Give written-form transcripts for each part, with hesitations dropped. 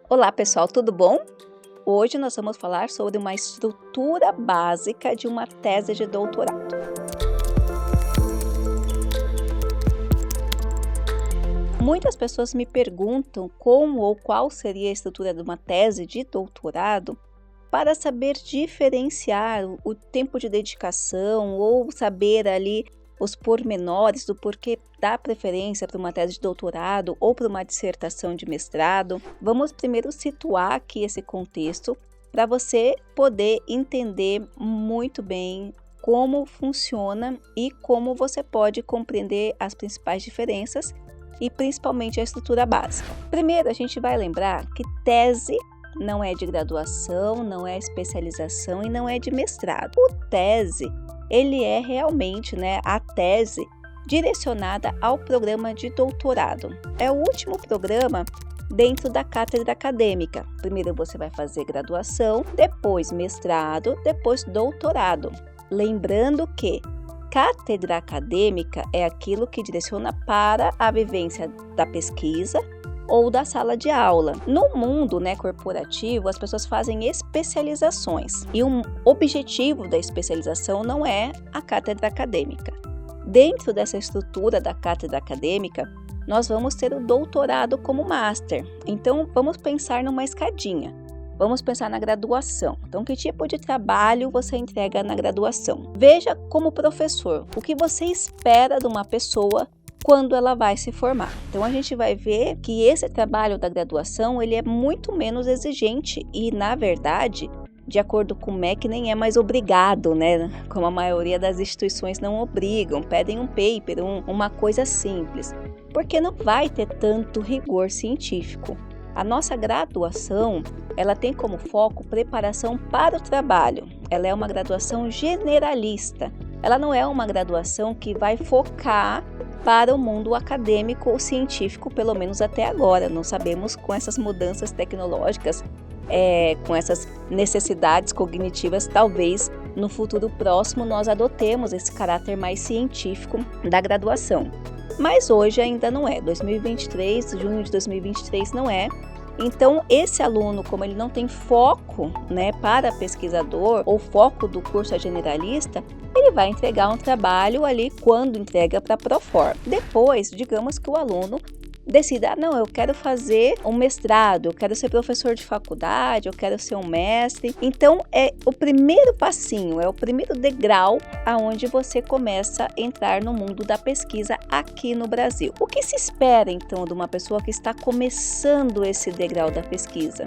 Olá pessoal, tudo bom? Hoje nós vamos falar sobre uma estrutura básica de uma tese de doutorado. Muitas pessoas me perguntam como ou qual seria a estrutura de uma tese de doutorado para saber diferenciar o tempo de dedicação ou saber ali os pormenores do porquê dar preferência para uma tese de doutorado ou para uma dissertação de mestrado. Vamos primeiro situar aqui esse contexto para você poder entender muito bem como funciona e como você pode compreender as principais diferenças e principalmente a estrutura básica. Primeiro, a gente vai lembrar que tese não é de graduação, não é especialização e não é de mestrado. O tese ele é realmente a tese direcionada ao programa de doutorado. É o último programa dentro da cátedra acadêmica. Primeiro você vai fazer graduação, depois mestrado, depois doutorado. Lembrando que cátedra acadêmica é aquilo que direciona para a vivência da pesquisa ou da sala de aula. No mundo corporativo, as pessoas fazem especializações e um objetivo da especialização não é a cátedra acadêmica. Dentro dessa estrutura da cátedra acadêmica, nós vamos ter o doutorado como master. Então, vamos pensar numa escadinha. Vamos pensar na graduação. Então, que tipo de trabalho você entrega na graduação? Veja como professor, o que você espera de uma pessoa quando ela vai se formar. Então a gente vai ver que esse trabalho da graduação ele é muito menos exigente e, na verdade, de acordo com o MEC, nem é mais obrigado, como a maioria das instituições não obrigam, pedem um paper, uma coisa simples, porque não vai ter tanto rigor científico. A nossa graduação, ela tem como foco preparação para o trabalho. Ela é uma graduação generalista. Ela não é uma graduação que vai focar para o mundo acadêmico ou científico, pelo menos até agora. Não sabemos com essas mudanças tecnológicas, com essas necessidades cognitivas, talvez no futuro próximo nós adotemos esse caráter mais científico da graduação. Mas hoje ainda não é, 2023, junho de 2023 não é. Então, esse aluno, como ele não tem foco para pesquisador ou foco do curso é generalista, ele vai entregar um trabalho ali quando entrega para a Proforma. Depois, digamos que o aluno decida, não, eu quero fazer um mestrado, eu quero ser professor de faculdade, eu quero ser um mestre. Então, é o primeiro passinho, é o primeiro degrau aonde você começa a entrar no mundo da pesquisa aqui no Brasil. O que se espera, então, de uma pessoa que está começando esse degrau da pesquisa?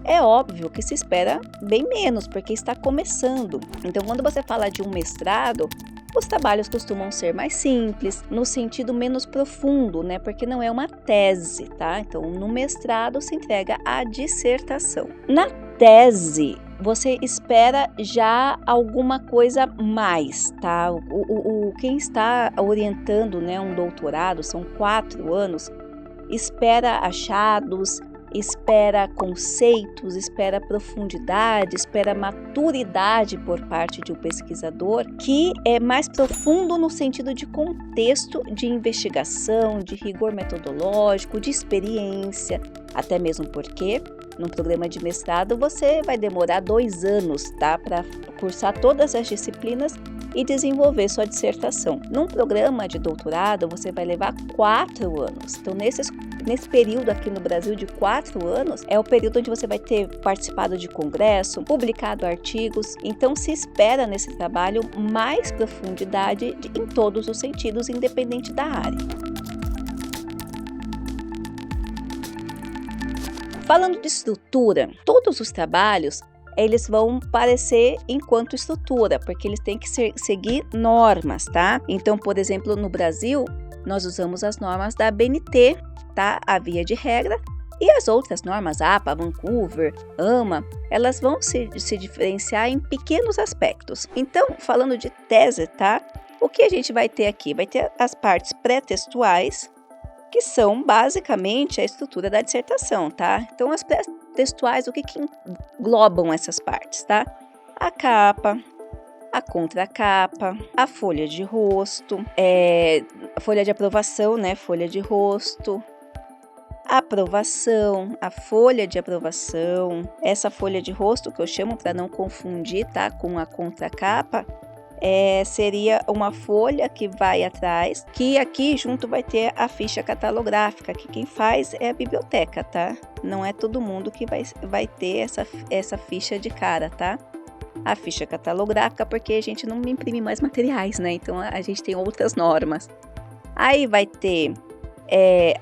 É óbvio que se espera bem menos, porque está começando. Então, quando você fala de um mestrado, os trabalhos costumam ser mais simples, no sentido menos profundo, porque não é uma tese, tá? Então, no mestrado se entrega a dissertação. Na tese, você espera já alguma coisa mais, tá? Quem está orientando, um doutorado, são 4 anos, espera achados, espera conceitos, espera profundidade, espera maturidade por parte de um pesquisador que é mais profundo no sentido de contexto de investigação, de rigor metodológico, de experiência, até mesmo porque num programa de mestrado você vai demorar 2 anos, tá, para cursar todas as disciplinas e desenvolver sua dissertação. Num programa de doutorado, você vai levar 4 anos. Então, nesse período aqui no Brasil de 4 anos, é o período onde você vai ter participado de congresso, publicado artigos. Então, se espera nesse trabalho mais profundidade em todos os sentidos, independente da área. Falando de estrutura, todos os trabalhos eles vão parecer enquanto estrutura, porque eles têm que seguir normas, tá? Então, por exemplo, no Brasil, nós usamos as normas da ABNT, tá? A via de regra, e as outras normas, APA, Vancouver, AMA, elas vão se diferenciar em pequenos aspectos. Então, falando de tese, tá? O que a gente vai ter aqui? Vai ter as partes pré-textuais, que são basicamente a estrutura da dissertação, tá? Então, as pré-textuais, o que englobam essas partes, tá? A capa, a contracapa, a folha de rosto, a folha de aprovação, folha de rosto, aprovação, a folha de aprovação, essa folha de rosto que eu chamo para não confundir, tá, com a contracapa, seria uma folha que vai atrás, que aqui junto vai ter a ficha catalográfica, que quem faz é a biblioteca, tá? Não é todo mundo que vai ter essa ficha de cara, tá? A ficha catalográfica, porque a gente não imprime mais materiais, né? Então a gente tem outras normas. Aí vai ter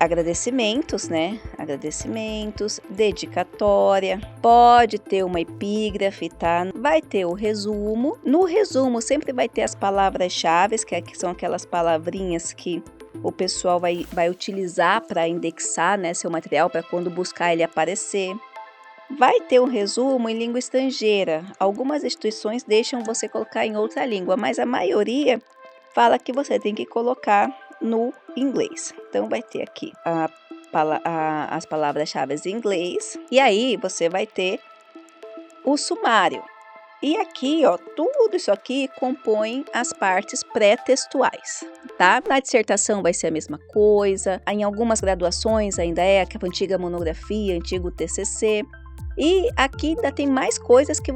agradecimentos, né? Agradecimentos, dedicatória, pode ter uma epígrafe, tá? Vai ter o resumo. No resumo sempre vai ter as palavras-chave, que são aquelas palavrinhas que o pessoal vai utilizar para indexar, né, seu material, para quando buscar ele aparecer. Vai ter um resumo em língua estrangeira. Algumas instituições deixam você colocar em outra língua, mas a maioria fala que você tem que colocar no inglês. Então vai ter aqui as palavras-chave em inglês, e aí você vai ter o sumário. E aqui, ó, tudo isso aqui compõe as partes pré-textuais, tá? Na dissertação vai ser a mesma coisa, em algumas graduações ainda é a antiga monografia, antigo TCC. E aqui ainda tem mais coisas que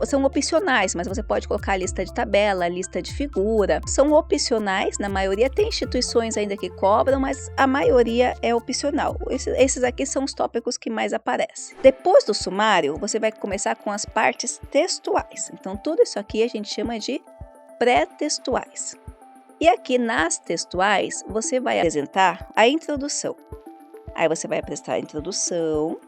são opcionais, mas você pode colocar a lista de tabela, a lista de figura. São opcionais, na maioria tem instituições ainda que cobram, mas a maioria é opcional. Esses aqui são os tópicos que mais aparecem. Depois do sumário, você vai começar com as partes textuais. Então, tudo isso aqui a gente chama de pré-textuais. E aqui nas textuais, você vai apresentar a introdução. Aí você vai apresentar a introdução,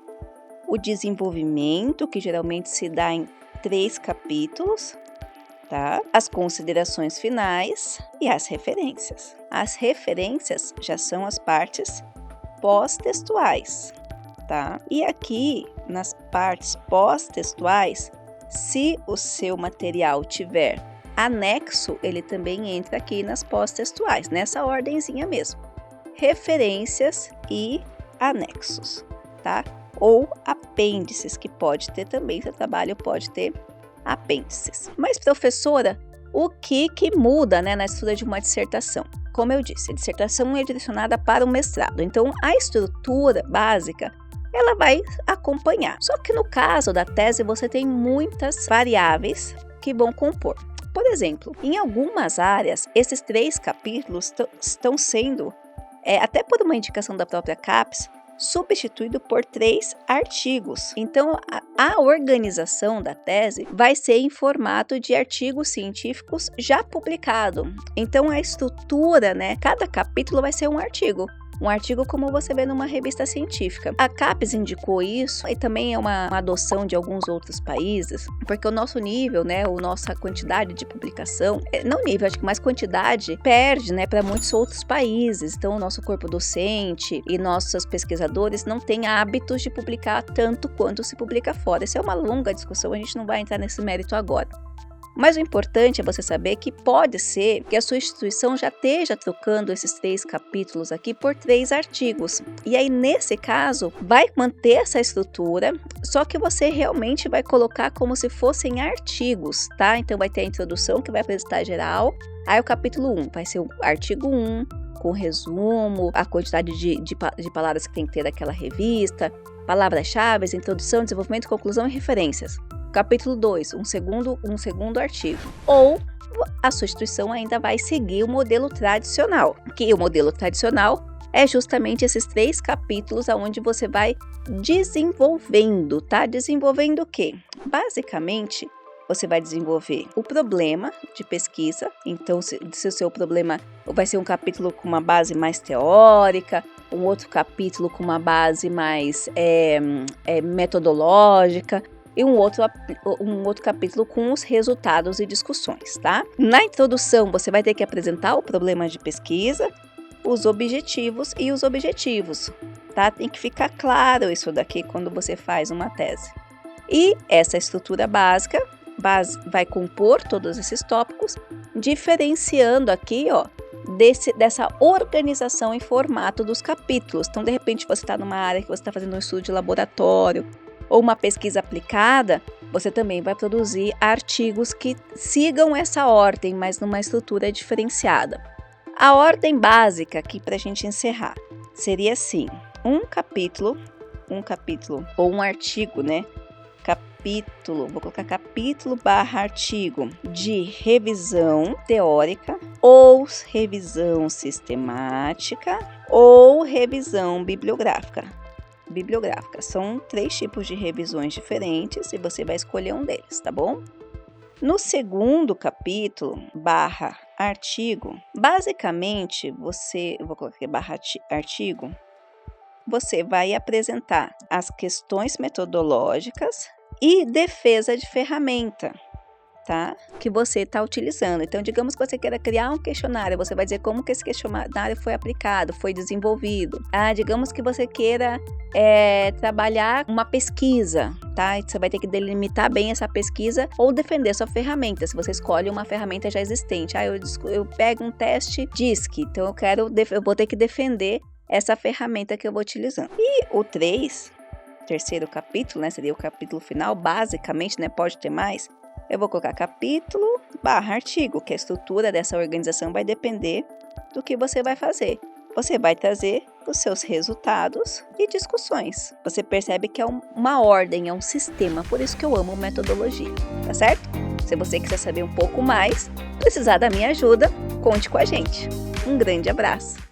o desenvolvimento, que geralmente se dá em 3 capítulos, tá? As considerações finais e as referências. As referências já são as partes pós-textuais, tá? E aqui, nas partes pós-textuais, se o seu material tiver anexo, ele também entra aqui nas pós-textuais, nessa ordenzinha mesmo. Referências e anexos, tá? Ou apêndices, que pode ter também, seu trabalho pode ter apêndices. Mas, professora, o que muda, né, na estrutura de uma dissertação? Como eu disse, a dissertação é direcionada para o mestrado, então a estrutura básica ela vai acompanhar. Só que no caso da tese você tem muitas variáveis que vão compor. Por exemplo, em algumas áreas, esses 3 capítulos estão sendo, até por uma indicação da própria CAPES, substituído por 3 artigos. Então, a organização da tese vai ser em formato de artigos científicos já publicado. Então, a estrutura, né? Cada capítulo vai ser um artigo. Um artigo como você vê numa revista científica. A CAPES indicou isso e também é uma adoção de alguns outros países, porque o nosso nível, né, a nossa quantidade de publicação, não nível, acho que mais quantidade, perde, né, para muitos outros países. Então, o nosso corpo docente e nossos pesquisadores não têm hábitos de publicar tanto quanto se publica fora. Isso é uma longa discussão, a gente não vai entrar nesse mérito agora. Mas o importante é você saber que pode ser que a sua instituição já esteja trocando esses 3 capítulos aqui por 3 artigos. E aí, nesse caso, vai manter essa estrutura, só que você realmente vai colocar como se fossem artigos, tá? Então, vai ter a introdução, que vai apresentar geral. Aí, o capítulo 1 vai ser o artigo 1, com resumo, a quantidade de palavras que tem que ter daquela revista, palavras-chave, introdução, desenvolvimento, conclusão e referências. Capítulo 2, um segundo artigo. Ou a sua instituição ainda vai seguir o modelo tradicional, que o modelo tradicional é justamente esses 3 capítulos onde você vai desenvolvendo, tá? Desenvolvendo o quê? Basicamente, você vai desenvolver o problema de pesquisa. Então, se o seu problema vai ser um capítulo com uma base mais teórica, um outro capítulo com uma base mais metodológica, e um outro capítulo com os resultados e discussões, tá? Na introdução, você vai ter que apresentar o problema de pesquisa, os objetivos, tá? Tem que ficar claro isso daqui quando você faz uma tese. E essa estrutura básica vai compor todos esses tópicos, diferenciando aqui, ó, dessa organização em formato dos capítulos. Então, de repente, você está numa área que você está fazendo um estudo de laboratório, ou uma pesquisa aplicada, você também vai produzir artigos que sigam essa ordem, mas numa estrutura diferenciada. A ordem básica aqui para a gente encerrar seria assim: um capítulo ou um artigo, né? Vou colocar capítulo / artigo de revisão teórica, ou revisão sistemática, ou revisão bibliográfica. São 3 tipos de revisões diferentes e você vai escolher um deles, tá bom? No segundo capítulo / artigo, basicamente eu vou colocar aqui / artigo, você vai apresentar as questões metodológicas e defesa de ferramenta, tá? Que você está utilizando. Então, digamos que você queira criar um questionário, você vai dizer como que esse questionário foi aplicado, foi desenvolvido. Digamos que você queira trabalhar uma pesquisa, tá? Você vai ter que delimitar bem essa pesquisa ou defender sua ferramenta, se você escolhe uma ferramenta já existente. Eu pego um teste DISC, então eu vou ter que defender essa ferramenta que eu vou utilizando. E o terceiro capítulo, né, seria o capítulo final, basicamente, né, pode ter mais. Eu vou colocar capítulo / artigo, que a estrutura dessa organização vai depender do que você vai fazer. Você vai trazer os seus resultados e discussões. Você percebe que é uma ordem, é um sistema, por isso que eu amo metodologia, tá certo? Se você quiser saber um pouco mais, precisar da minha ajuda, conte com a gente. Um grande abraço!